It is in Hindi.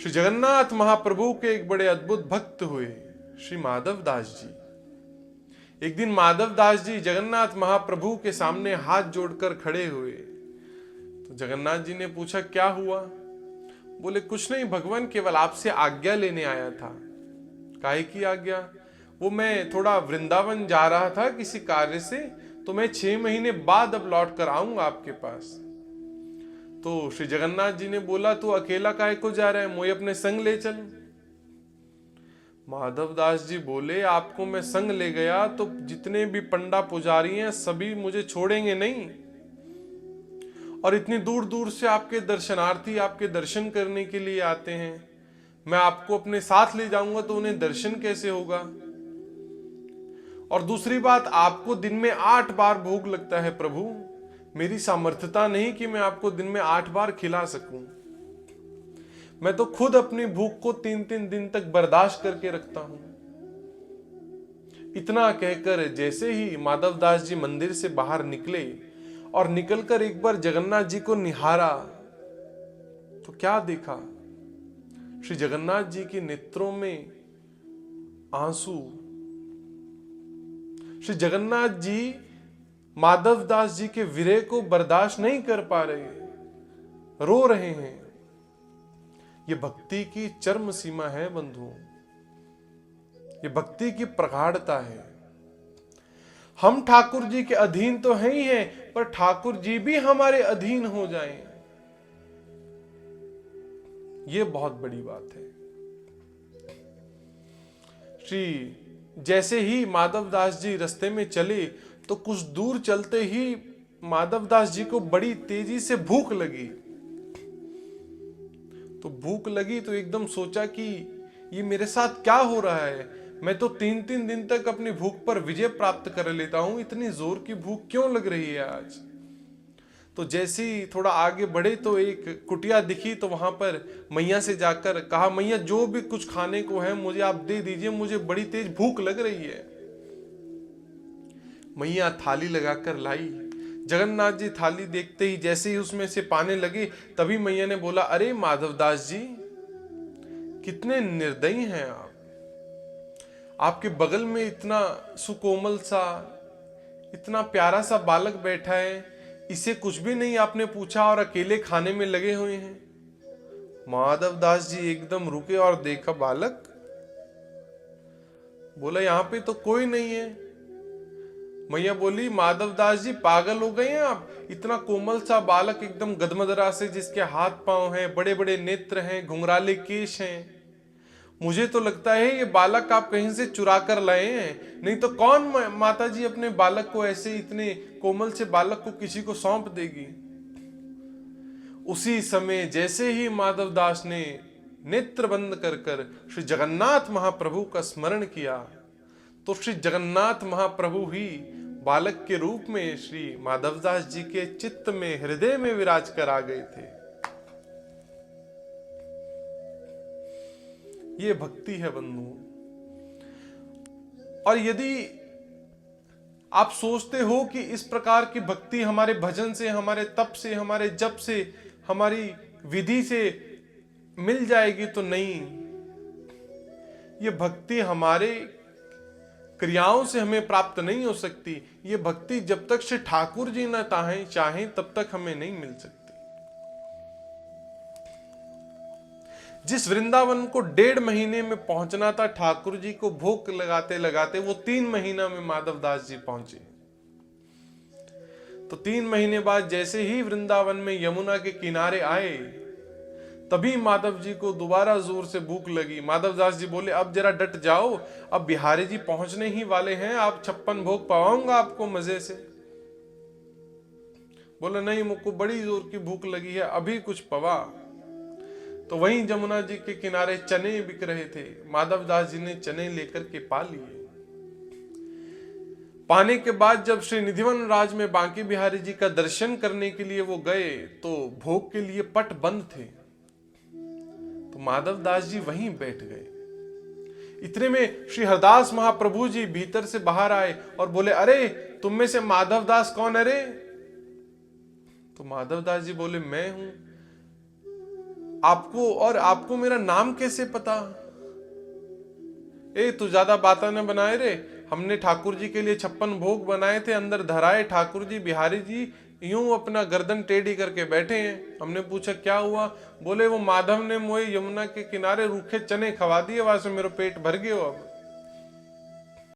श्री जगन्नाथ महाप्रभु के एक बड़े अद्भुत भक्त हुए श्री माधव दास जी। एक दिन माधव दास जी जगन्नाथ महाप्रभु के सामने हाथ जोड़कर खड़े हुए। तो जगन्नाथ जी ने पूछा, क्या हुआ? बोले, कुछ नहीं भगवान, केवल आपसे आज्ञा लेने आया था। काहे की आज्ञा? वो मैं थोड़ा वृंदावन जा रहा था किसी कार्य से, तो मैं 6 महीने बाद अब लौट कर आऊंगा आपके पास। तो श्री जगन्नाथ जी ने बोला, तू अकेला काहे को जा रहा है, मुझे अपने संग ले चल। माधव दास जी बोले, आपको मैं संग ले गया तो जितने भी पंडा पुजारी हैं सभी मुझे छोड़ेंगे नहीं, और इतनी दूर दूर से आपके दर्शनार्थी आपके दर्शन करने के लिए आते हैं, मैं आपको अपने साथ ले जाऊंगा तो उन्हें दर्शन कैसे होगा? और दूसरी बात, आपको दिन में 8 बार भूख लगता है प्रभु, मेरी सामर्थ्यता नहीं कि मैं आपको दिन में 8 बार खिला सकूं। मैं तो खुद अपनी भूख को 3-3 दिन तक बर्दाश्त करके रखता हूं। इतना कहकर जैसे ही माधव दास जी मंदिर से बाहर निकले और निकलकर एक बार जगन्नाथ जी को निहारा, तो क्या देखा? श्री जगन्नाथ जी के नेत्रों में आंसू। श्री जगन्नाथ जी माधव दास जी के विरह को बर्दाश्त नहीं कर पा रहे, रो रहे हैं। ये भक्ति की चरम सीमा है बंधुओं, ये भक्ति की प्रगाढ़ता है। हम ठाकुर जी के अधीन तो हैं ही हैं, पर ठाकुर जी भी हमारे अधीन हो जाएं, ये बहुत बड़ी बात है। श्री जैसे ही माधव दास जी रास्ते में चले तो कुछ दूर चलते ही माधव दास जी को बड़ी तेजी से भूख लगी। तो भूख लगी तो एकदम सोचा कि ये मेरे साथ क्या हो रहा है, मैं तो 3-3 दिन तक अपनी भूख पर विजय प्राप्त कर लेता हूं, इतनी जोर की भूख क्यों लग रही है आज? तो जैसे ही थोड़ा आगे बढ़े तो एक कुटिया दिखी, तो वहां पर मैया से जाकर कहा, मैया जो भी कुछ खाने को है मुझे आप दे दीजिए, मुझे बड़ी तेज भूख लग रही है। मैया थाली लगाकर लाई। जगन्नाथ जी थाली देखते ही जैसे ही उसमें से पाने लगे, तभी मैया ने बोला, अरे माधव दास जी कितने निर्दयी हैं आप, आपके बगल में इतना सुकोमल सा इतना प्यारा सा बालक बैठा है, इसे कुछ भी नहीं आपने पूछा और अकेले खाने में लगे हुए हैं। माधव दास जी एकदम रुके और देखा बालक, बोला यहाँ पे तो कोई नहीं है। मैया बोली, माधव दास जी पागल हो गए हैं आप, इतना कोमल सा बालक एकदम गदमदरा से, जिसके हाथ पांव हैं, बड़े बड़े नेत्र हैं, घुंघराले केश हैं, मुझे तो लगता है ये बालक आप कहीं से चुरा कर लाए हैं, नहीं तो कौन माता जी अपने बालक को ऐसे इतने कोमल से बालक को किसी को सौंप देगी। उसी समय जैसे ही माधव दास ने नेत्र बंद कर कर श्री जगन्नाथ महाप्रभु का स्मरण किया, तो श्री जगन्नाथ महाप्रभु ही बालक के रूप में श्री माधव दास जी के चित्त में, हृदय में विराज कर आ गए थे। ये भक्ति है बंधु। और यदि आप सोचते हो कि इस प्रकार की भक्ति हमारे भजन से, हमारे तप से, हमारे जप से, हमारी विधि से मिल जाएगी, तो नहीं। ये भक्ति हमारे क्रियाओं से हमें प्राप्त नहीं हो सकती। ये भक्ति जब तक श्री ठाकुर जी न चाहें तब तक हमें नहीं मिल सकती। जिस वृंदावन को 1.5 महीने में पहुंचना था ठाकुर जी को भोग लगाते लगाते, वो 3 महीना में माधव दास जी पहुंचे। तो 3 महीने बाद जैसे ही वृंदावन में यमुना के किनारे आए, तभी माधव जी को दोबारा जोर से भूख लगी। माधव दास जी बोले, अब जरा डट जाओ, अब बिहारी जी पहुंचने ही वाले हैं, आप 56 भोग पवाऊंगा आपको मजे से। बोले, नहीं, मुझको बड़ी जोर की भूख लगी है, अभी कुछ पवा। तो वहीं जमुना जी के किनारे चने बिक रहे थे, माधव दास जी ने चने लेकर के पा लिए। पाने के बाद जब श्री निधिवन राज में बांके बिहारी जी का दर्शन करने के लिए वो गए, तो भोग के लिए पट बंद थे। तो माधव दास जी वहीं बैठ गए। इतने में श्री हरदास महाप्रभु जी भीतर से बाहर आए और बोले, अरे तुम में से माधव दास कौन है रे? तो माधव दास जी बोले, मैं हूं। आपको मेरा नाम कैसे पता? ए तू ज्यादा बाता न बनाए रे, हमने ठाकुर जी के लिए 56 भोग बनाए थे, अंदर धराए ठाकुर जी बिहारी जी यूं अपना गर्दन टेढ़ी करके बैठे हैं। हमने पूछा क्या हुआ? बोले वो माधव ने मोए यमुना के किनारे रूखे चने खवा दिए, वहां से मेरा पेट भर गया अब।